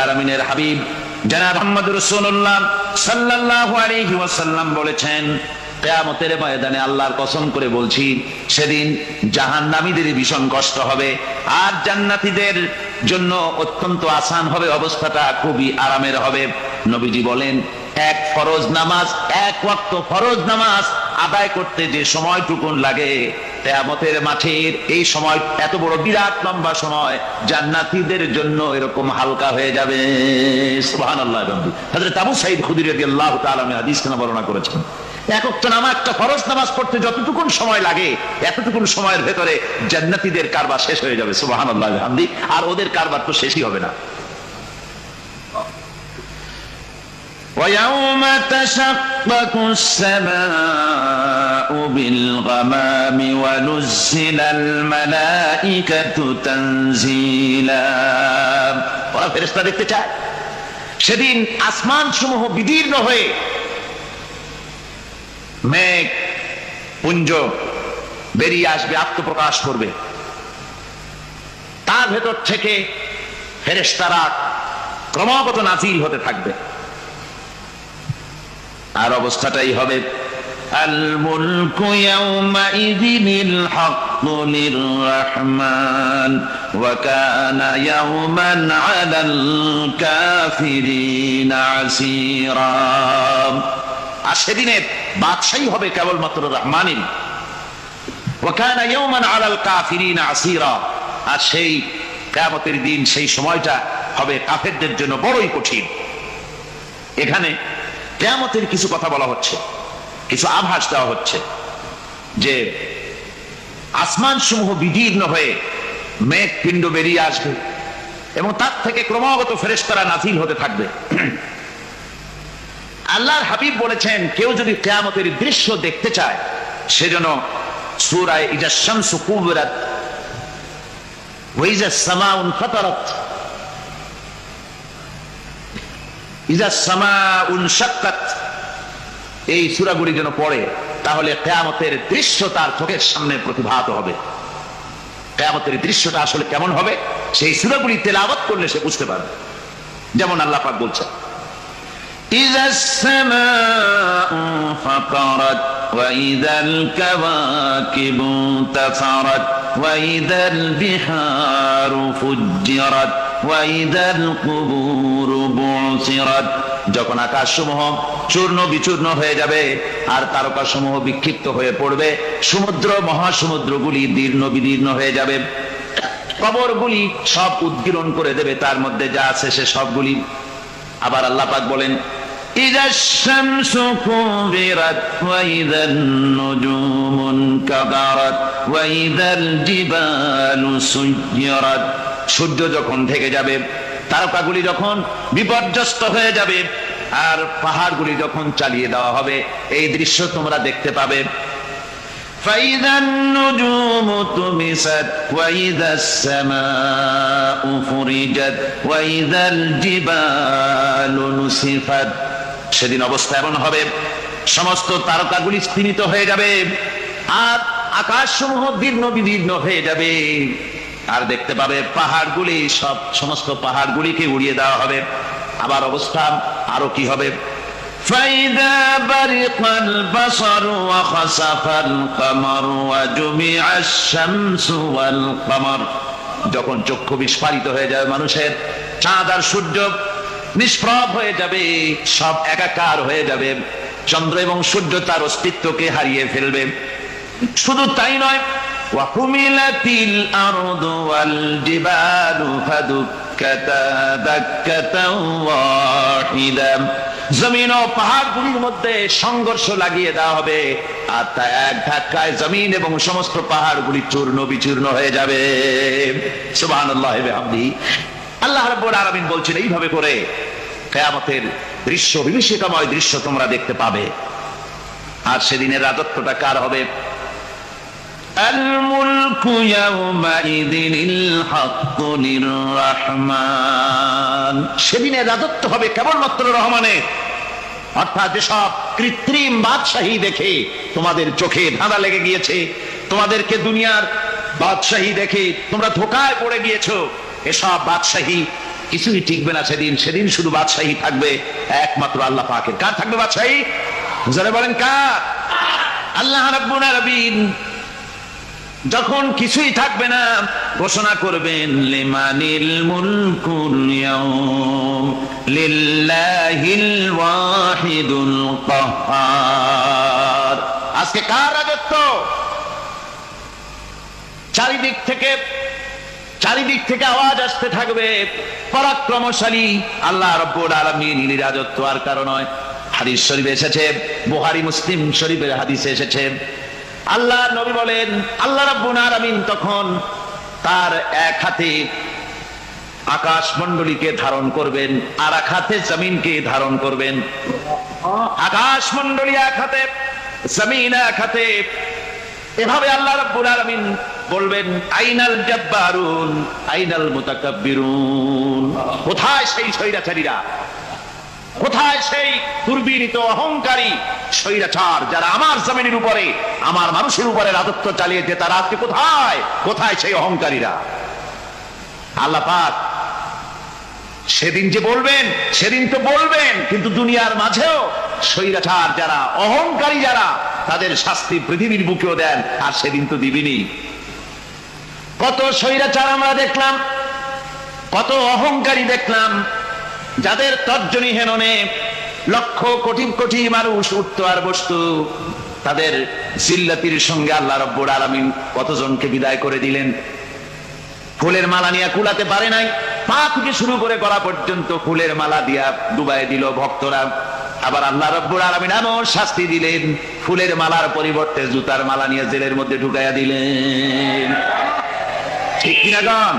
আলামিনের হাবিব জনাব মুহাম্মদ রাসূলুল্লাহ সাল্লাল্লাহু আলাইহি ওয়াসাল্লাম বলেছেন, কিয়ামতের ময়দানে আল্লাহর কসম করে বলছি, সেদিন জাহান্নামীদের ভীষণ কষ্ট হবে আর জান্নাতীদের জন্য অত্যন্ত আসান হবে, অবস্থাটা খুবই আরামের হবে। নবীজি বলেন, এক ফরজ নামাজ, এক ওয়াক্ত ফরজ নামাজ আদায় করতে যে সময়টুকুন লাগে, কিয়ামতের মাঠের এই সময় এত বড় বিরাট লম্বা সময় জান্নাতীদের জন্য এরকম হালকা হয়ে যাবে। সুবহানাল্লাহ। হযরত আবু সাঈদ খুদরী রাদিয়াল্লাহু তাআলা হাদিসে বর্ণনা করেছেন, এক ওয়াক্ত নামাজ, একটা ফরজ নামাজ পড়তে যতটুকুন সময় লাগে, এতটুকুন সময়ের ভেতরে জান্নাতীদের কারবার শেষ হয়ে যাবে। সুবহানাল্লাহ বিহামদি। আর ওদের কারবার তো শেষই হবে না। وَيَوْمَ تَشَقَّقُ السَّمَاءُ بِالْغَمَامِ وَنُزِّلَ الْمَلَائِكَةُ تَنزِيلًا। ওরা ফেরেশতা দেখতে চায়, সেদিন আসমান সমূহ বিদীর্ণ হয়ে মেঘ পুঞ্জ বেরিয়ে আসবে, আত্মপ্রকাশ করবে, তার ভেতর থেকে ফেরেশতারা ক্রমাগত নাজিল হতে থাকবে। আর অবস্থাটাই হবে, আল মুলকু ইয়াউমাইযিনিল হাক্কু লিররহমান ওয়া কানা ইয়াওমান আলাল কাফিরিনা আসীরা। আর সেদিনের বাদশাহী হবে কেবলমাত্র রহমানের। ওয়া কানা ইয়াওমান আলাল কাফিরিনা আসীরা। আর সেই কিয়ামতের দিন, সেই সময়টা হবে কাফেরদের জন্য বড়ই কঠিন। এখানে কিয়ামতের কিছু কথা বলা হচ্ছে, কিছু আভাস দেওয়া হচ্ছে যে আসমান সমূহ বিদীর্ণ হয়ে মেঘ পিণ্ড বেরিয়ে আসবে এবং তার থেকে ক্রমাগত ফেরেশতারা নাজিল হতে থাকবে। আল্লাহর হাবিব বলেছেন, কেউ যদি কিয়ামতের দৃশ্য দেখতে চায়, সেজন্য সূরা ইজা শামসু কুবিরাত ওয়া ইজা সামাউ ফাতারাত ইজা সামাউ শাক্কাত, এই সূরাগুলি যেন পড়ে, তাহলে কিয়ামতের দৃশ্য তার চোখের সামনে প্রতিভাত হবে। কিয়ামতের দৃশ্যটা আসলে কেমন হবে, সেই সূরাগুলি তেলাওয়াত করলে সে বুঝতে পারবে। যেমন আল্লাহ পাক বলছেন, ইজা সামাউ ফাতারাত ওয়া ইযাল কাওয়াকিবু তাসারাত ওয়া ইযাল বিহারু ফুজ্জিরাত ওয়া ইযাল কুবুরু বুসিরাত। যখন আকাশসমূহ চূর্ণ বিচূর্ণ হয়ে যাবে আর তারকাসমূহ বিক্ষিপ্ত হয়ে পড়বে, সমুদ্র মহাসমুদ্রগুলি দীর্ণ বিদীর্ণ হয়ে যাবে, কবরগুলি সব উদ্গীরণ করে দেবে, তার মধ্যে যা আছে সে সবগুলি। আবার আল্লাহ পাক বলেন, ইযাশ শামসু কুবিরাত ওয়া ইযান নুজুমু কাদারাত ওয়া ইযাল জিবালু সুয়্যিরাত। সূর্য যখন ঢেকে যাবে, তারকাগুলি যখন বিপর্যস্ত হয়ে যাবে আর পাহাড়গুলি যখন চালিয়ে দেওয়া হবে, এই দৃশ্য তোমরা দেখতে পাবে। ফাইযান নুজুমু তুমিসাত ওয়া ইযাস সামাউ ফুরিজাত ওয়া ইযাল জিবালু নুসিফাত। সেদিন অবস্থা এমন হবে, সমস্ত তারকাগুলি স্তিমিত হয়ে যাবে আর আকাশসমূহ দীর্ণ বিদীর্ণ হয়ে যাবে। আর দেখতে পাবে পাহাড়গুলি, সমস্ত পাহাড়গুলিকে উড়িয়ে দেওয়া হবে। আবার অবস্থা আরো কি হবে, ফাইদা বারিকাল বাসারু ওয়া খাসাফাল কামারু ওয়া জুমিআশ শামসু ওয়াল কামার। যখন চক্ষু বিস্ফারিত হয়ে যাবে মানুষের, চাঁদ আর সূর্য নিষ্প্রভ হয়ে যাবে, সব একাকার হয়ে যাবে, চন্দ্র এবং সূর্য তার অস্তিত্বকে হারিয়ে ফেলবে। শুধু তাই নয়, ওয়াহুমিলাতিল আরদু ওয়াল জিবালু ফাদুক্কাতা দাক্কাতাও ওয়াহিদা। জমিন ও পাহাড়গুলির মধ্যে সংঘর্ষ লাগিয়ে দেওয়া হবে আর তা এক ধাক্কায় জমিন এবং সমস্ত পাহাড়গুলি চূর্ণ বিচূর্ণ হয়ে যাবে। সুবহানাল্লাহি ওয়া বিহামদিহি। আল্লাহ রাব্বুল আলামিন বলছেন, এইভাবে করে কিয়ামতের দৃশ্য, বিভীষিকাময় দৃশ্য তোমরা দেখতে পাবে। আর সেদিনের রাজত্বটা কার হবে? আল মুলকু ইয়াউমাইযিনিল হাক্কু লিররহমান। সেদিনের রাজত্ব হবে কেবলমাত্র রহমানের। অর্থাৎ যেসব কৃত্রিম বাদশাহী দেখে তোমাদের চোখে ধাঁধা লেগে গিয়েছে, তোমাদেরকে দুনিয়ার বাদশাহী দেখে তোমরা ধোঁকায় পড়ে গিয়েছো, এসব বাদশাহী কিছুই টিকবে না সেদিন। সেদিন শুধু বাদশাহী থাকবে একমাত্র আল্লাহ পাকের। কার থাকবে বাদশাহী? যারা বলেন কার? আল্লাহ রাব্বুল আলামিন যখন কিছুই থাকবে না ঘোষণা করবেন লিমানিল মুলকুল ইয়াউম লিল্লাহিল ওয়াহিদুল কাহ্হার। আজকে কার রাজত্ব? চারিদিক থেকে আওয়াজ আসতে থাকবে পরাক্রমশালী আল্লাহ রাব্বুল আলামিনের রাজত্ব। আর কারণ নয়, হাদিস শরীফে এসেছে, বুখারী মুসলিম শরীফের হাদিসে এসেছে, আল্লাহ নবী বলেন আল্লাহ রাব্বুল আলামিন তখন তার এক হাতে আকাশ মণ্ডলীকে ধারণ করবেন, আর এক হাতে জমিনকে ধারণ করবেন। আকাশ মণ্ডলী এক হাতে, জমিন এক হাতে। এভাবে আল্লাহ রাব্বুল আলামিন বলবেন আইনাল জাব্বারুন আইনাল মুতাকাব্বিরুন। কোথায় সেই স্বৈরাচারীরা? কোথায় সেই দুর্বিনীত অহংকারী স্বৈরাচার যারা আমার জমিনের উপরে, আমার মানুষের উপরে রাজত্ব চালিয়েছে? তারা আজকে কোথায়? কোথায় সেই অহংকারীরা? আল্লাহ পাক সেদিন যে বলবেন, সেদিন তো বলবেন, কিন্তু দুনিয়ার মাঝেও স্বৈরাচার যারা, অহংকারী যারা, তাদের শাস্তি পৃথিবীর বুকেও দেন। আর সেদিন তো দিবেনি। কত স্বৈরাচার আমরা দেখলাম, কত অহংকারী দেখলাম, যাদের তর্জনী হেননে লক্ষ কোটি কোটি মানুষ উঠত আর বসত। তাদের জিল্লাতির সঙ্গে আল্লাহ রাব্বুল আলামিন কতজনকে বিদায় করে দিলেন। ফুলের মালা নিয়ে কুলাতে পারে নাই, পা থেকে শুরু করে গলা পর্যন্ত ফুলের মালা দিয়া ডুবাই দিল ভক্তরা। আবার আল্লাহ রাব্বুল আলামিন এমন শাস্তি দিলেন, ফুলের মালার পরিবর্তে জুতার মালা নিয়ে জেলের মধ্যে ঢুকাইয়া দিলেন। ঠিক কিনা গান?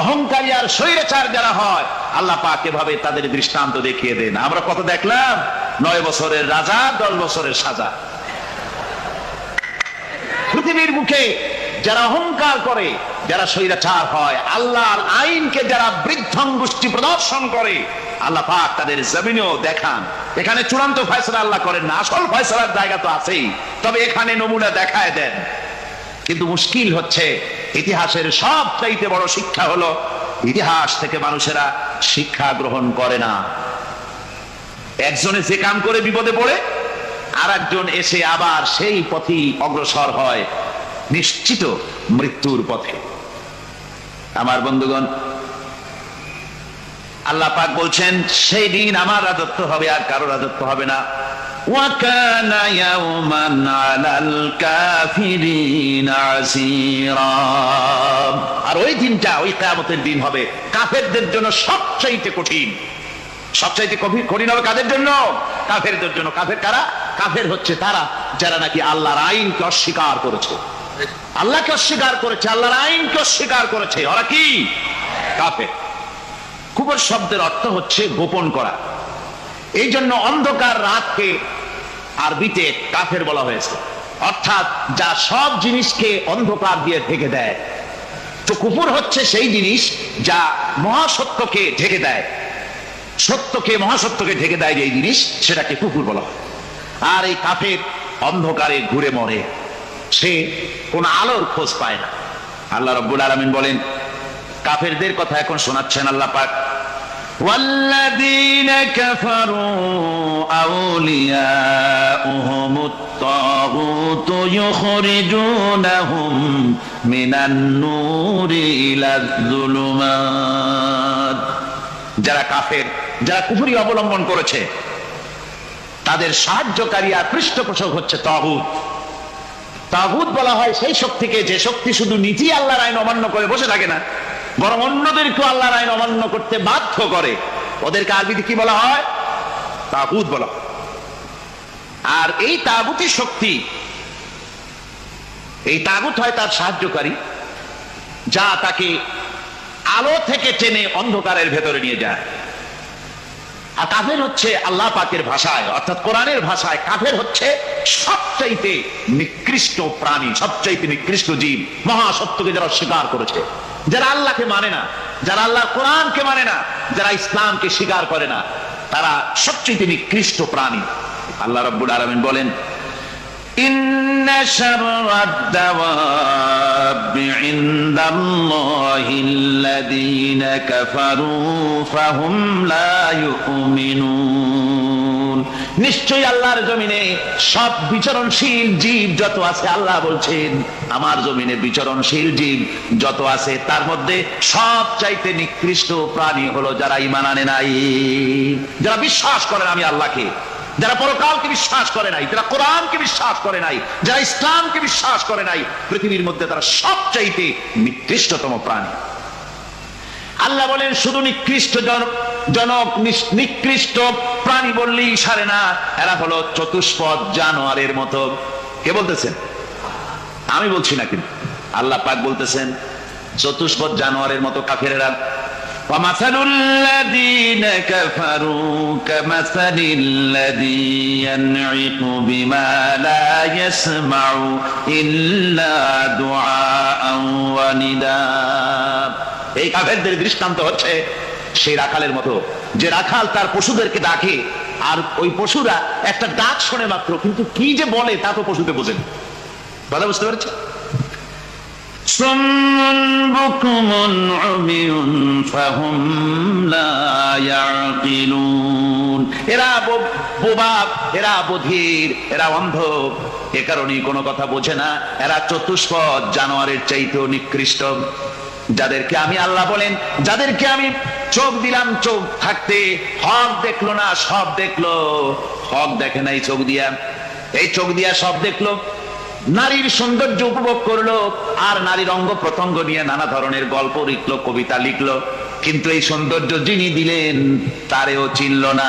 অহংকারী আর স্বৈরাচার যারা হয় আল্লাহ পাক এভাবে তাদের দৃষ্টান্ত দেখিয়ে দেন। আমরা কত দেখলাম, 9 বছরের রাজা 10 বছরের সাজা। পৃথিবীর মুখে যারা অহংকার করে, যারা স্বৈরাচার হয়, আল্লাহর আইনকে যারা বৃদ্ধাঙ্গুষ্টি প্রদর্শন করে, আল্লাহ পাক তাদের জমিনেও দেখান। এখানে চূড়ান্ত ফয়সালা আল্লাহ করেন না, আসল ফয়সালার জায়গা তো আছেই, তবে এখানে নমুনা দেখায় দেন। কিন্তু মুশকিল হচ্ছে, ইতিহাসের সবচাইতে বড় শিক্ষা হলো ইতিহাস থেকে মানুষেরা শিক্ষা গ্রহণ করে না। একজনে যে কাম করে বিপদে পড়ে, আর একজন এসে আবার সেই পথেই অগ্রসর হয়, নিশ্চিত মৃত্যুর পথে। আমার বন্ধুগণ, আল্লাহ পাক বলছেন সেই দিন আমার রাজত্ব হবে, আর কারো রাজত্ব হবে না। وَكَانَ يَوْمًا عَلَى الْكَافِرِينَ عَسِيرًا। আর ওই দিনটা, ওই কিয়ামতের দিন হবে কাফেরদের জন্য সবচাইতে কঠিন। সবচাইতে কঠিন হবে কাদের জন্য? কাফেরদের জন্য। কাফের কারা? কাফের হচ্ছে তারা যারা নাকি আল্লাহর আইনকে অস্বীকার করেছে, আল্লাহকে অস্বীকার করেছে, আল্লাহর আইনকে অস্বীকার করেছে। ওরা কি? কাফের। কুফর শব্দের অর্থ হচ্ছে গোপন করা। এই জন্য অন্ধকার রাতকে আরবিতে কাফের বলা হয়েছে, অর্থাৎ যা সব জিনিসকে অন্ধকার দিয়ে ঢেকে দেয়। তো কুফর হচ্ছে সেই জিনিস যা মহাসত্যকে ঢেকে দেয়, সত্যকে, মহাসত্যকে ঢেকে দেয় যে জিনিস, সেটাকে কুফর বলা হয়। আর এই কাফের অন্ধকারে ঘুরে মরে, সে কোন আলোর খোঁজ পায় না। আল্লাহ রাব্বুল আলামিন বলেন, কাফেরদের কথা এখন শোনাচ্ছেন আল্লাহ পাক। والذين كفروا أولياؤهم الطاغوت يخرجونهم من النور إلى الظلمات। যারা কাফের, যারা কুফরি অবলম্বন করেছে, তাদের সাহায্যকারী আর পৃষ্ঠপোষক হচ্ছে তাগুত। তাগুত বলা হয় সেই শক্তিকে যে শক্তি শুধু নিজেই আল্লাহর আইন অমান্য করে বসে থাকে না, বরং অন্যদেরকে আল্লাহর আইন অমান্য করতে বাধ্য করে। ওদেরকে আরবিতে কি বলা হয়? তাগুত বলা হয়। আর এই তাগুতি শক্তি, এই তাগুত হয় তার সাহায্যকারী, যা তাকে আলো থেকে টেনে অন্ধকারের ভেতরে নিয়ে যায়। আর কাফের হচ্ছে আল্লাহ পাকের ভাষায়, অর্থাৎ কোরআনের ভাষায়, কাফের হচ্ছে সবচাইতে নিকৃষ্ট প্রাণী, সবচাইতে নিকৃষ্ট জীব। মহাসত্যকে যারা স্বীকার করেছে, যারা আল্লাহকে মানে না, যারা আল্লাহর কোরআনকে মানে না, যারা ইসলামকে স্বীকার করে না, তারা সবচেয়ে নিকৃষ্ট প্রাণী। আল্লাহ রাব্বুল আলামিন বলেন, ইন্না শাররাদ দাওয়াবি ইনদাল্লাহিল্লাযীনা কাফারু ফাহুম লা ইউমিনুন। নিশ্চয়ই আল্লাহর জমিনে সব বিচরণশীল জীব যত আছে, আল্লাহ বলছেন আমার জমিনে বিচরণশীল জীব যত আছে তার মধ্যে সবচাইতে নিকৃষ্ট প্রাণী হলো যারা ঈমান আনে নাই, যারা বিশ্বাস করে না আমি আল্লাহকে, যারা পরকালকে বিশ্বাস করে নাই, যারা কোরআনকে বিশ্বাস করে নাই, যারা ইসলামকে বিশ্বাস করে নাই, পৃথিবীর মধ্যে তারা সবচাইতে নিকৃষ্টতম প্রাণী। আল্লাহ বলেন শুধু নিকৃষ্ট জনক নিকৃষ্ট প্রাণী বললেই সারে না, এরা হলো চতুষ্পদ জানোয়ারের মতো। কে বলতেছেন? আমি বলছি না, কিন্তু আল্লাহ পাক বলতেছেন চতুষ্পদ জানোয়ারের মতো কাফেরেরা। وَمَثَلُ الَّذِينَ كَفَرُوا كَمَثَلِ الَّذِي يَنْعِقُ بِمَا لَا يَسْمَعُ إِلَّا دُعَاءً وَنِدَاءً। এই কাফেরদের দৃষ্টান্ত হচ্ছে সেই রাখালের মতো, যে রাখাল তার পশুদেরকে ডাকে আর ওই পশুরা একটা ডাক শোনে মাত্র, কিন্তু কি যে বলে তা তো পশুতে বোঝেন। কথা বুঝতে পারছে? সুম্মুন বুকুমুন উমিয়ুন ফাহুম লা ইয়াকিলুন। এরা বোবা, এরা বধির, এরা অন্ধ, এ কারণেই কোনো কথা বোঝে না। এরা চতুষ্পদ জানোয়ারের চাইতেও নিকৃষ্ট। যাদেরকে আমি আল্লাহ বলেন, যাদেরকে আমি চোখ দিলাম, চোখ থাকতে হক দেখলো না, সব দেখলো। হক দেখে নাই চোখ দিয়া, এই চোখ দিয়া সব দেখলো। নারীর সৌন্দর্য উপভোগ করলো আর নারীর অঙ্গ প্রত্যঙ্গ নিয়ে নানা ধরনের গল্প লিখলো, কবিতা লিখলো, কিন্তু এই সৌন্দর্য যিনি দিলেন তারেও চিনল না।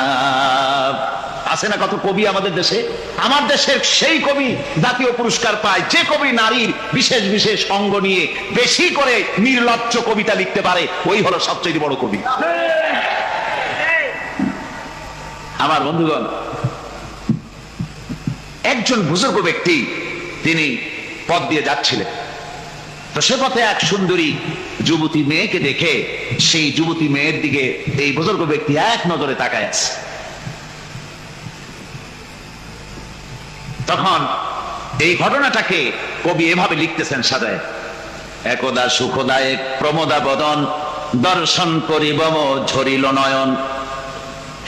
আছে না কত কবি আমাদের দেশে? আমার দেশের সেই কবি জাতীয় পুরস্কার পায় যে কবি নারীর বিশেষ বিশেষ অঙ্গ নিয়ে বেশি করে নির্লজ্জ কবিতা লিখতে পারে, ওই হলো সবচেয়ে বড় কবি। আমার বন্ধুগণ, একজন বুজুর্গ ব্যক্তি তিনি পথ দিয়ে যাচ্ছিলেন, তো সে পথে এক সুন্দরী যুবতী মেয়েকে দেখে সেই যুবতী মেয়ের দিকে এই বুজুর্গ ব্যক্তি এক নজরে তাকায় আছে। তখন এই ঘটনাটাকে কবি এভাবে লিখতেছেন সাজায়: একদা সুখদায়ক প্রমোদা বদন দর্শন করিবম ঝরিল নয়ন,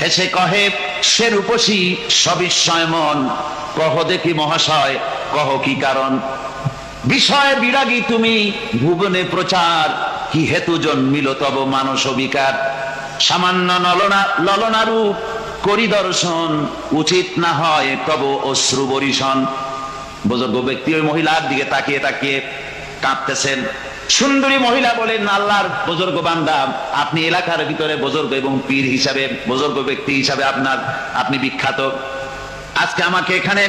হেসে কহে সে রূপসী সবিস্ময় মন, কহ দেখি মহাশয় কহ কি কারণ, বিষয় বিরাগী তুমি ভুবনে প্রচার, কি হেতু জন্মিল তব মানস বিকার, সামান্য ললনা রূপ করি দর্শন, উচিত না হয় তব অশ্রু বরিশন। বুজুর্গ ব্যক্তি ওই মহিলার দিকে তাকিয়ে তাকিয়ে কাঁদতেছেন। সুন্দরী মহিলা বলেন, আল্লাহর বুজুর্গ বান্দা, আপনি এলাকার ভিতরে বুজুর্গ এবং পীর হিসাবে, বুজুর্গ ব্যক্তি হিসাবে আপনি বিখ্যাত। আজকে আমাকে এখানে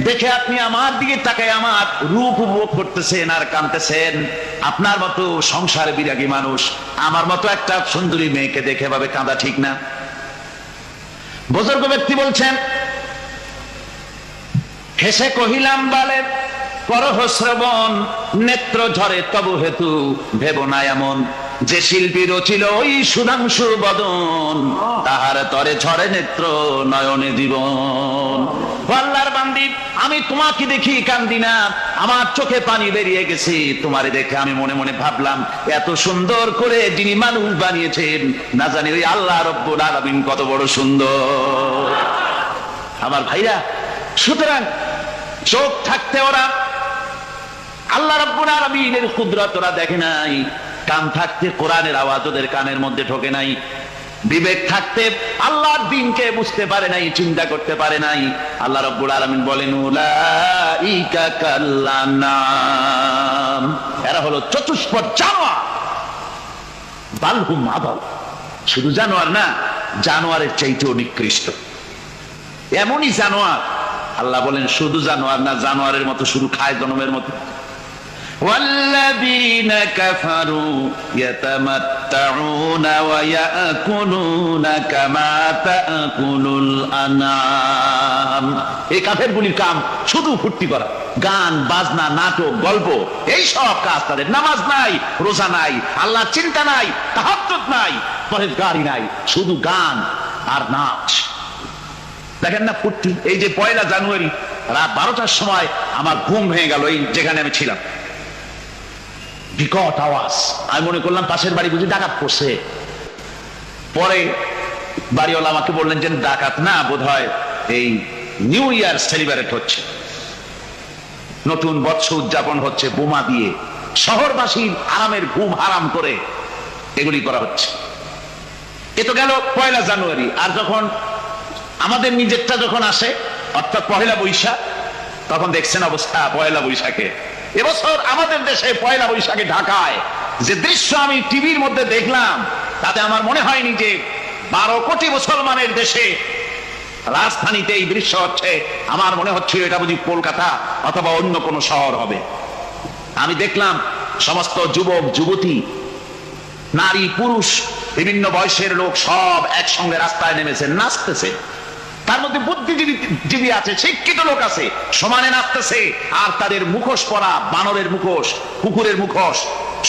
দেখে আপনি আমার দিকে তাকায় আমার রূপ উপভোগ করতেছেন আর কাঁদতেছেন। আপনার মতো সংসার বিরাগী মানুষ আমার মতো একটা সুন্দরী মেয়েকে দেখে ভাবে কাঁদা ঠিক না। বুজুর্গ ব্যক্তি বলছেন, হেসে কহিলাম বালে করহ শ্রবণ, নেত্র ঝরে তব হেতু ভেব না এমন, যে শিল্পী রচিল ওই সুধাংশু বদন, তাহার তরে ঝরে নেত্র নয়নে জীবন। আল্লাহর বান্দি, আমি তোমাকে দেখি কান্দি না, আমার চোখে পানি বেরিয়ে গেছে। তোমারে দেখে আমি মনে মনে ভাবলাম, এত সুন্দর করে যিনি মানুষ বানিয়েছেন না জানি ওই আল্লাহ রব্বুল আলামিন কত বড় সুন্দর। আমার ভাইরা, সুতরাং চোখ থাকতে ওরা আল্লাহ রাব্বুল আলামিনের কুদরত ওরা দেখে নাই, কান থাকতে কোরআনের আওয়াজ ওদের কানের মধ্যে ঢোকে নাই, বিবেক থাকতে আল্লাহর দ্বীনকে বুঝতে পারে নাই, চিন্তা করতে পারে নাই। আল্লাহ রাব্বুল আলামিন বলেন, উলাইকা কাল্লানাম, এরা হলো চতুষ্পদ জানোয়ার। বালহুম আদাল, শুধু জানোয়ার না, জানোয়ারের চাইতেও নিকৃষ্ট। এমনই জানোয়ার, আল্লাহ বলেন শুধু জানোয়ার না, জানোয়ারের মতো শুধু খায় জনমের মতো। والذين كفروا يتمتعون ويأكلون كما تأكل الأنعام। এই কাফেরগুলির কাম শুধু ফুর্তি করা, গান বাজনা, নাটক, গল্প, এই সব কাজ তাদের। নামাজ নাই, রোজা নাই, আল্লাহর চিন্তা নাই, তাহাজ্জুদ নাই, পরহেজগারি নাই, শুধু গান আর নাচ। দেখেন না ফুর্তি। এই যে 1 জানুয়ারি রাত 12টার সময় আমার ঘুম ভেঙে গেল, এই যেখানে আমি ছিলাম। বিকট আওয়াজ, আমি মনে করলাম পাশের বাড়ি বুঝি ডাকাত পড়ছে। পরে বাড়িওয়ালা আমাকে বললেন যে ডাকাত না, বোধহয় এই নিউ ইয়ার সেলিব্রেট হচ্ছে, নতুন বৎসর উদযাপন হচ্ছে, বোমা দিয়ে শহরবাসীর আরামের ঘুম হারাম করে এগুলি করা হচ্ছে। এ তো গেল 1 জানুয়ারি। আর যখন আমাদের নিজেরটা যখন আসে, অর্থাৎ 1 বৈশাখ, তখন দেখছেন অবস্থা 1 বৈশাখে। এবছর আমাদের দেশে 1 বৈশাখে ঢাকায় যে দৃশ্য আমি টিভির মধ্যে দেখলাম, তাতে আমার মনে হয়নি যে 12 কোটি মুসলমানের দেশে রাজধানীতে এই দৃশ্য হচ্ছে। আমার মনে হচ্ছিল এটা বুঝি কলকাতা অথবা অন্য কোনো শহর হবে। আমি দেখলাম সমস্ত যুবক যুবতী, নারী পুরুষ, বিভিন্ন বয়সের লোক সব একসঙ্গে রাস্তায় নেমেছে, নাচতেছে। তার মধ্যে বুদ্ধিজীবী আছে, শিক্ষিত লোক আছে, সমানে নাচতেছে। আর তাদের মুখোশ পরা, বানরের মুখোশ, কুকুরের মুখোশ,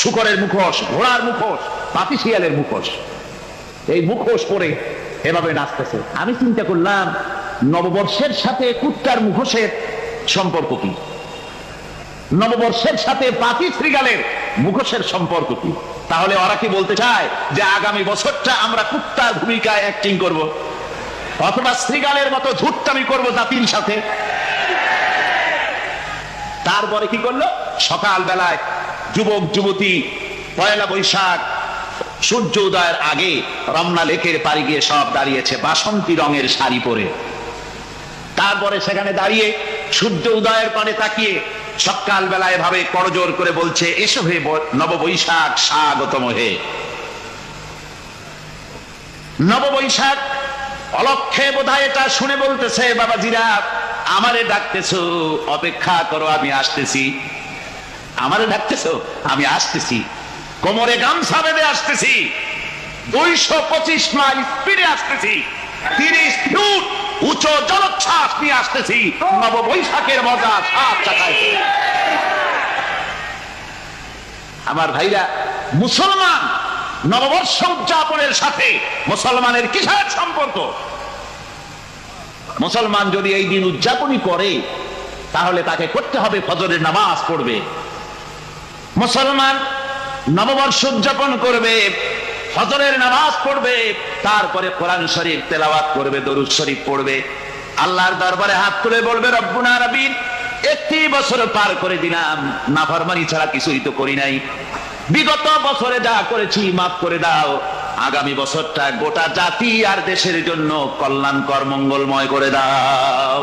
শূকরের মুখোশ, ঘোড়ার মুখোশ, পাতিশিয়ালের মুখোশ, এই মুখোশ পরে এভাবে নাচতেছে। আমি চিন্তা করলাম, নববর্ষের সাথে কুত্তার মুখোশের সম্পর্ক কি? নববর্ষের সাথে পাতি শ্রীগালের মুখোশের সম্পর্ক কি? তাহলে ওরা কি বলতে চায় যে আগামী বছরটা আমরা কুত্তার ভূমিকায় অ্যাক্টিং করব, অথবা শ্রীগালের মতো ঝুট্টামি করবো জাতির সাথে? তারপরে কি করলো? সকাল বেলায় যুবক যুবতী 1 বৈশাখ সূর্য উদয়ের আগে রমনা লেকের পাড়ি গিয়ে সব দাঁড়িয়েছে বাসন্তী রঙের শাড়ি পরে। তারপরে সেখানে দাঁড়িয়ে সূর্য উদয়ের পানে তাকিয়ে সকাল বেলায় ভাবে করজোর করে বলছে, এসো হে নববৈশাখ স্বাগতম হে। নববৈশাখ অলক্ষে বোধহয় এটা শুনে বলতেছে, বাবাজিরা আমারে ডাকতেছো, অপেক্ষা করো, আমি আসতেছি। আমারে ডাকতেছো, আমি আসতেছি, কোমরে গামছা বেঁধে আসতেছি, 225 মাইল স্পিডে আসতেছি, 30 ফুট উঁচু জলোচ্ছ্বাস নিয়ে আসতেছি, নববৈশাখের মজা সাত চাকায়। আমার ভাইরা, মুসলমান নববর্ষ উদযাপনের সাথে মুসলমানের কিসের সম্পর্ক? মুসলমান যদি এই দিন উদযাপনই করে, তাহলে তাকে করতে হবে ফজরের নামাজ পড়বে। মুসলমান নববর্ষ উদযাপন করবে, ফজরের নামাজ পড়বে, তারপরে কোরআন শরীফ তেলাওয়াত করবে, দরুদ শরীফ পড়বে, আল্লাহর দরবারে হাত তুলে বলবে, রব্বুনা রাব্বিন, 31 বছর পার করে দিলাম, নাফরমানি ছাড়া কিছুই তো করি নাই, বিগত বছরে যা করেছি মাফ করে দাও, আগামী বছরটা গোটা জাতি আর দেশের জন্য কল্যাণকর মঙ্গলময় করে দাও।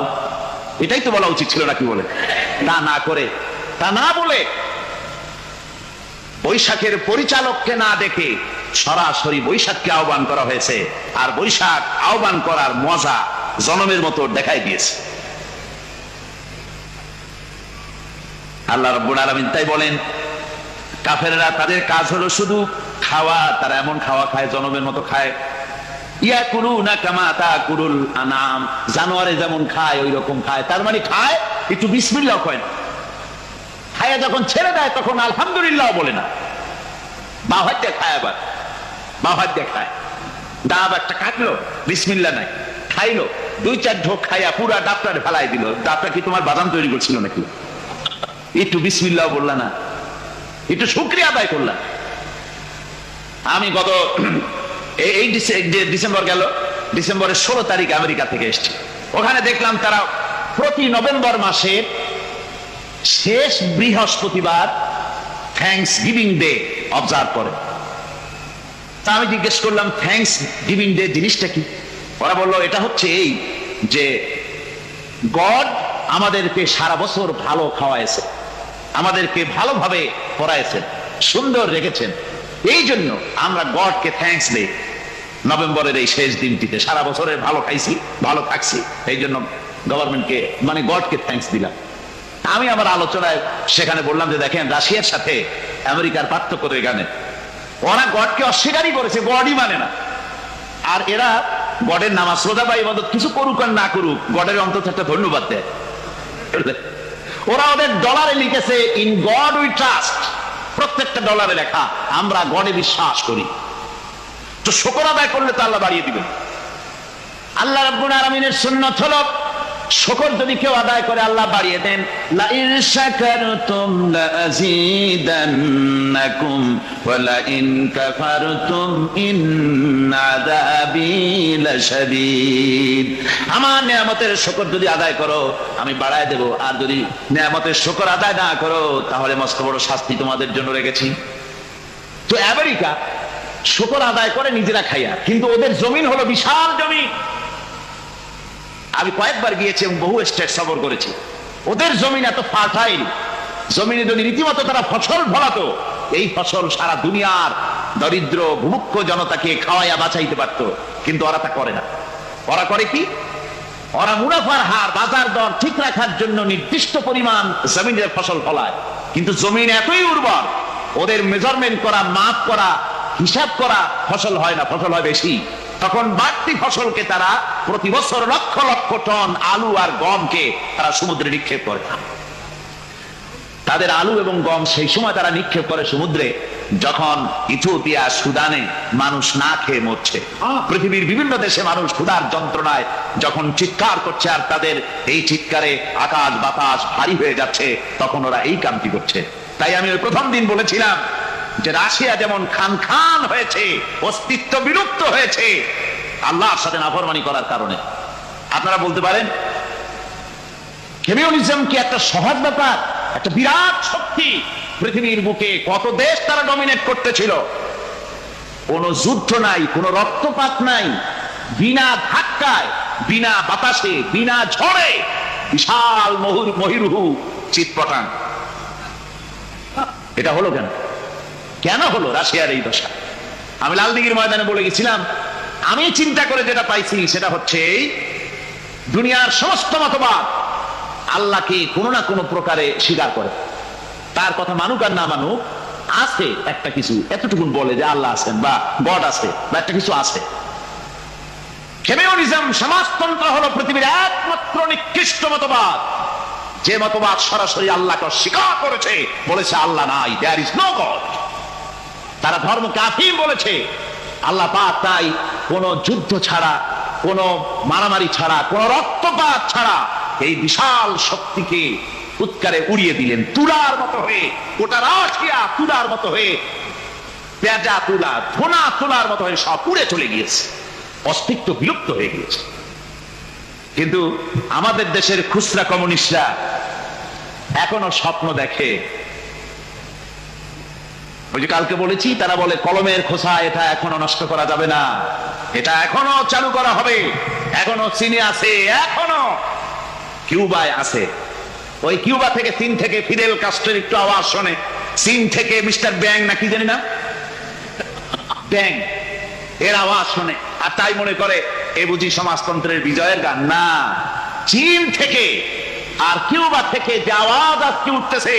এটাই তো বলা উচিত ছিল নাকি? বলে তা না করে, তা না বলে, বৈশাখের পরিচালককে না দেখে সরাসরি বৈশাখকে আহ্বান করা হয়েছে। আর বৈশাখ আহ্বান করার মজা জনমের মতো দেখাই দিয়েছে আল্লাহ রাব্বুল আলামিন। তাই বলেন, কাফেররা তাদের কাজ হলো শুধু খাওয়া, তারা এমন খাওয়া খায় জনমের মতো খায়। ইয়াকুলুনা কামা তাকুলুল আনাম, জানোয়ারে যেমন খায় ওই রকম খায়। তার মানে খায়, একটু বিসমিল্লাহ কয় না, খায় যখন ছেড়ে দেয় তখন আলহামদুলিল্লাহ বলে না, বাঁ হাত দিয়ে খায়, আবার বাঁ হাত দিয়ে খায়, ডাব একটা কাটলো, বিসমিল্লাহ নাই, খাইলো, 2-4 ঢোক খাইয়া পুরা ডাবটার ফেলাই দিল। ডাবটা কি তোমার বাদাম তৈরি করছিল নাকি? একটু বিসমিল্লাহ বললা না, একটু শুকরিয়া আদায় করলাম। আমি গত এই ডিসেম্বর গেল, ডিসেম্বরের 16 তারিখ আমেরিকা থেকে এসেছি। ওখানে দেখলাম তারা প্রতি নভেম্বর মাসের শেষ বৃহস্পতিবার থ্যাঙ্কস গিভিং ডে অবজার্ভ করে। তা আমি জিজ্ঞেস করলাম, থ্যাঙ্কস গিভিং ডে জিনিসটা কি? ওরা বললো, এটা হচ্ছে এই যে গড আমাদেরকে সারা বছর ভালো খাওয়াইছে, আমাদেরকে ভালোভাবে পড়াইছেন, সুন্দর রেখেছেন, এই জন্য আমরা গডকে থ্যাঙ্কস দেই নভেম্বরের এই শেষ দিনটিতে। সারা বছরের ভালো খাইছি, ভালো থাকছি, এই জন্য গভর্নমেন্টকে মানে গডকে থ্যাঙ্কস দিলাম। আমি আমার আলোচনায় সেখানে বললাম যে দেখেন, রাশিয়ার সাথে আমেরিকার পার্থক্য তো এখানে, ওরা গডকে অস্বীকারই করেছে, গডই মানে না। আর এরা গডের নামাজ শ্রদ্ধা বা ইবাদত কিছু করুক আর না করুক, গডের অন্তত একটা ধন্যবাদ দেয়। ওরা ওদের ডলারে লিখেছে, ইন গড উই ট্রাস্ট, প্রত্যেকটা ডলারে লেখা আমরা গডে বিশ্বাস করি। তো শুকর আদায় করলে তো আল্লাহ বাড়িয়ে দিবেন। আল্লাহ রাব্বুল আলামিনের সুন্নাত হলো শুকর যদি কেউ আদায় করে আল্লাহ বাড়িয়ে দেন, লা ইন শাকারতুম লাযীদান্নাকুম ওয়া লা ইন কাফারতুম ইন্না আযাবী লাশাদীদ। আমার নিয়ামতের শুকর যদি আদায় করো আমি বাড়ায় দেব, আর যদি নিয়ামতের শুকর আদায় না করো তাহলে মস্ত বড় শাস্তি তোমাদের জন্য রেখেছি। তো আমেরিকা শুকর আদায় করে নিজেরা খাইয়া, কিন্তু ওদের জমিন হলো বিশাল জমি। আমি কয়েকবার গিয়েছি এবং বহু স্টেট সফর করেছি। ওদের জমিন এত ফার্টাইল, জমিনে যদি রীতিমতো তারা ফসল ফলাতো, এই ফসল সারা দুনিয়ার দরিদ্র ভূমুক্ষ জনতাকে খাওয়াইয়া বাঁচাইতে পারত, কিন্তু ওরা তা করে না। ওরা করে কি? ওরা মুনাফার হার, বাজার দর ঠিক রাখার জন্য নির্দিষ্ট পরিমাণ জমিনের ফসল ফলায়, কিন্তু জমিন এতই উর্বর, ওদের মেজারমেন্ট করা, মাপ করা, হিসাব করা ফসল হয় না, ফসল হয় বেশি। তখন বাড়তি ফসলকে তারা প্রতি বছর লক্ষ লক্ষ টন আলু আর গমকে তারা সমুদ্রে নিক্ষেপ করে। তাদের আলু এবং গম সেই সময় তারা নিক্ষেপ করে সমুদ্রে যখন ইথিওপিয়া, সুদানে মানুষ না খেয়ে মরছে। পৃথিবীর বিভিন্ন দেশে মানুষ ক্ষুধার যন্ত্রণায় যখন চিৎকার করছে, আর তাদের এই চিৎকারে আকাশ বাতাস ভারী হয়ে যাচ্ছে, তখন ওরা এই কামটি করছে। তাই আমি ওই প্রথম দিন বলেছিলাম যে রাশিয়া যেমন খান খান হয়েছে, অস্তিত্ব বিলুপ্ত হয়েছে আল্লাহর সাথে নাফরমানি করার কারণে। আপনারা বলতে পারেন কমিউনিজম কি একটা সহজ ব্যাপার? একটা বিরাট শক্তি পৃথিবীর বুকে, কত দেশ তারা ডমিনেট করতেছিল, কোন যুদ্ধ নাই, কোন রক্তপাত নাই, বিনা ধাক্কায়, বিনা বাতাসে, বিনা ঝড়ে বিশাল মহিরুহু চিৎপটাং। এটা হলো কেন? কেন হলো রাশিয়ার এই দশা? আমি লালদিঘির ময়দানে বলে গেছিলাম, আমি চিন্তা করে যেটা পাইছি সেটা হচ্ছে দুনিয়ার সমস্ত মতবাদ আল্লাহকে কোনো না কোনো প্রকারে স্বীকার করে। তার কথা মানুক আর না মানুক, আছে একটা কিছু এতটুকু বলে যে আল্লাহ আছেন বা গড আছে বা একটা কিছু আছে। কমিউনিজম, সমাজতন্ত্র হলো পৃথিবীর একমাত্র নিকৃষ্ট মতবাদ, যে মতবাদ সরাসরি আল্লাহকে অস্বীকার করেছে, বলেছে আল্লাহ নাই, দেয়ার ইজ নো গড। তারা ধর্ম কাফির বলেছে। আল্লাহ পাক তাই কোন যুদ্ধ ছাড়া, কোন মারামারি ছাড়া, কোন রক্তপাত ছাড়া এই বিশাল শক্তিকে উৎকারে উড়িয়ে দিলেন, তুলার মতো হয়ে, গোটা রাশিয়া তুলার মতো হয়ে, পেঁজা তুলা, ধোনা তুলার মতো হয়ে সব উড়ে চলে গিয়েছে, অস্তিত্ব বিলুপ্ত হয়ে গিয়েছে। কিন্তু আমাদের দেশের খুচরা কমিউনিস্টরা এখনো স্বপ্ন দেখে। ওই যে কালকে বলেছি, তারা বলে কলমের খোসা এটা এখনো নষ্ট করা যাবে না, এটা এখনো চালু করা হবে, এখনো চীনে আছে, এখনো কিউবায় আছে। ওই কিউবা থেকে, চীন থেকে ফিদেল কাস্ট্রোর একটু আওয়াজ শোনে, চীন থেকে মিস্টার ব্যাং না কি জানি না, ব্যাং এর আওয়াজ শোনে, আর তাই মনে করে এ বুঝি সমাজতন্ত্রের বিজয়ের গান। না, চীন থেকে আর কিউবা থেকে যে আওয়াজ আজকে উঠতেছে,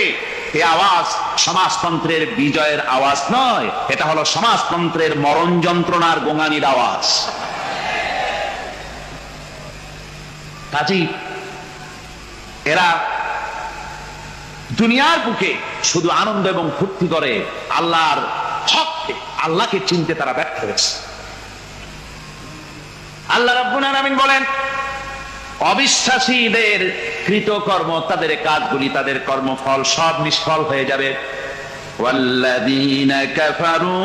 এই আওয়াজ সমাজতন্ত্রের বিজয়ের আওয়াজ নয়, এটা হলো সমাজতন্ত্রের মরণ যন্ত্রণার গোঙানির আওয়াজ। কাজী এরা দুনিয়ার বুকে শুধু আনন্দ এবং ফুর্তি করে, আল্লাহর হককে, আল্লাহকে চিনতে তারা ব্যর্থ হয়েছে। আল্লাহ রাব্বুল আলামিন বলেন, অবিশ্বাসীদের কৃতকর্ম, তাদের কাজগুলি, তাদের কর্মফল সব নিষ্ফল হয়ে যাবে। ওয়াল্লাযীনা কাফারু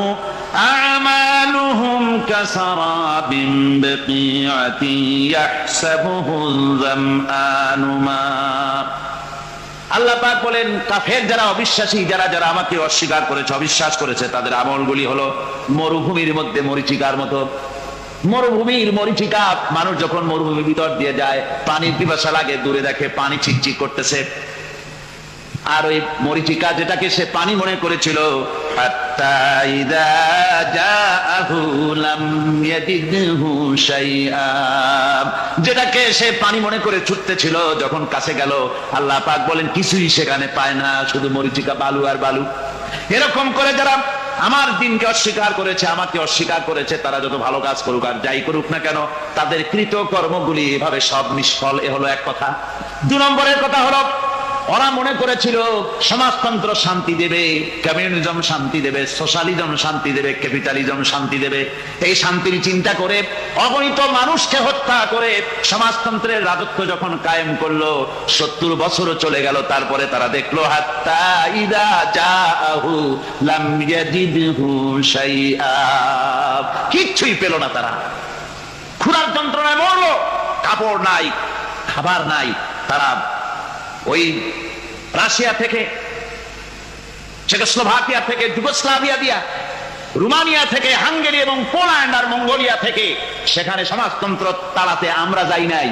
আ'মালুহুম কাসারাবিন বিকিআতিন ইয়াহসাবুহুল যামআনু মা। আল্লাহ পাক বলেন, কাফের যারা, অবিশ্বাসী যারা, যারা আমাকে অস্বীকার করেছে, অবিশ্বাস করেছে, তাদের আমলগুলি হলো মরুভূমির মধ্যে মরীচিকার মতো। মরুভূমির মরীচিকা, মানুষ যখন মরুভূমির ভিতর দিয়ে যায়, পানির পিপাসা লাগে, দূরে দেখে পানি চিকচিক করতেছে, আর ওই মরীচিকা যেটাকে সে পানি মনে করেছিল, হাত্তা ইযা জাআহু লাম ইয়াজিদহু শাইআ, যেটাকে সে পানি মনে করে ছুটতেছিল, যখন কাছে গেল আল্লাহ পাক বলেন কিছুই সেখানে পায় না, শুধু মরীচিকা, বালু আর বালু। এরকম করে যারা আমার দিনকে অস্বীকার করেছে, আমাকে অস্বীকার করেছে, তারা যত ভালো কাজ করুক আর যাই করুক না কেন, তাদের কৃত কর্মগুলি এভাবে সব নিষ্ফল। এ হলো এক কথা। 2 নম্বরের কথা হলো ওরা মনে করেছিল সমাজতন্ত্র শান্তি দেবে, কমিউনিজম শান্তি দেবে, সোশ্যালিজম শান্তি দেবে, ক্যাপিটালিজম শান্তি দেবে। এই শান্তির চিন্তা করে অগণিত মানুষকে হত্যা করে সমাজতন্ত্রের রাজত্ব যখন কায়েম করলো, 70 বছরও চলে গেল, তারপরে তারা দেখলো হাত্তা ইদা জাআহু লাম ইয়াজিদহু শাইআ, কিচ্ছুই পেল না। তারা ক্ষুধার যন্ত্রণায় মরলো, কাপড় নাই, খাবার নাই। তারা ওই রাশিয়া থেকে, চেকোস্লোভাকিয়া থেকে, যুগোস্লাভিয়া দিয়া, রোমানিয়া থেকে, হাঙ্গেরি এবং পোল্যান্ড আর মঙ্গোলিয়া থেকে সেখানে সমাজতন্ত্র তাড়াতে আমরা যাই নাই।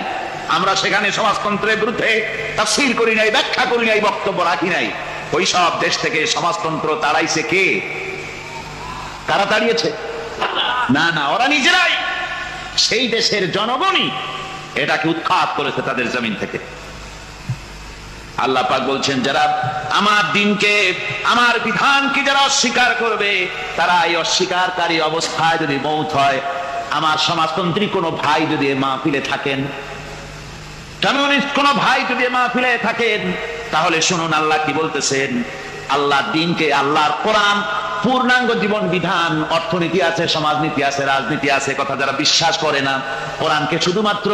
আমরা সেখানে সমাজতন্ত্রের বিরুদ্ধে তাফসীর করি নাই, ব্যাখ্যা করি নাই, বক্তব্য রাখি নাই। ওই সব দেশ থেকে সমাজতন্ত্র তাড়াইছে কে? কারা তাড়িয়েছে? না না, ওরা নিজেরাই, সেই দেশের জনগণই এটাকে উৎখাত করেছে তাদের জমিন থেকে। আল্লাহ পাক বলছেন, যারা আমার দিনকে, আমার বিধানকে যারা অস্বীকার করবে, তারা এই অস্বীকারী অবস্থায় যদি মৌত হয়, আমার সমাজতন্ত্রী কোনো ভাই যদি মাহফিলে থাকেন, কমিউনিস্ট কোনো ভাই যদি মাহফিলে থাকেন, তাহলে শুনুন আল্লাহ কি বলতেছেন। আল্লাহ দিনকে, আল্লাহর কোরআন পূর্ণাঙ্গ জীবন বিধান, অর্থনীতি আছে, সমাজনীতি আছে, রাজনীতি আছে, কথা যারা বিশ্বাস করে না, কোরআনকে শুধুমাত্র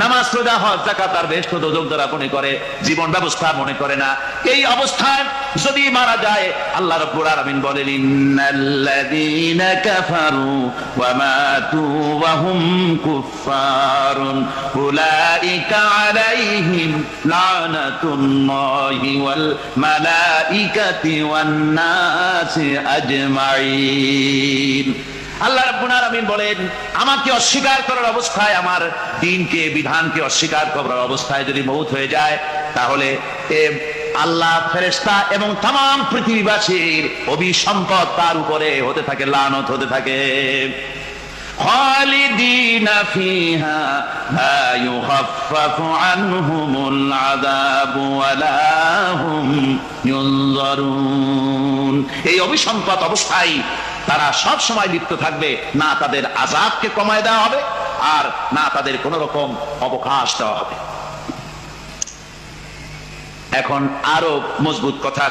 নামাজ, রোজা, হজ, যাকাত আর বেহেশত ও দোজখ দ্বারা মনে করে, জীবন ব্যবস্থা মনে করে না, এই অবস্থায় যদি মারা যায়, আল্লাহ রাব্বুল আলামিন বলেন, ইন্নাল্লাযীনা কাফারু ওয়া মাতু ওয়া হুম কুফফারুন উলাইকা আলাইহিম লানাতুল্লাহি ওয়াল মালাইকাতি ওয়ান নাসি আজমাইন। আল্লাহ রাব্বুল আলামিন বলেন, আমাকে অস্বীকার করার অবস্থায়, আমার দ্বীনকে, বিধানকে অস্বীকার করার অবস্থায় যদি মৌত হয়ে যায়, তাহলে আল্লাহ, ফেরেশতা এবং तमाम পৃথিবীবাসীর অভিসম্পদ তার উপরে হতে থাকে, লানত হতে থাকে। খালিদিনা ফিহা লা ইউখাফফাফু আনহুমুল আযাবু ওয়া লা হুম ইউনজারুন। এই অভিসম্পদ অবস্থায় তারা সব সময় লিপ্ত থাকবে, না তাদের আযাবকে কমায় দেওয়া হবে, আর না তাদের কোন রকম অবকাশ দেওয়া হবে। এখন আরো মজবুত কথা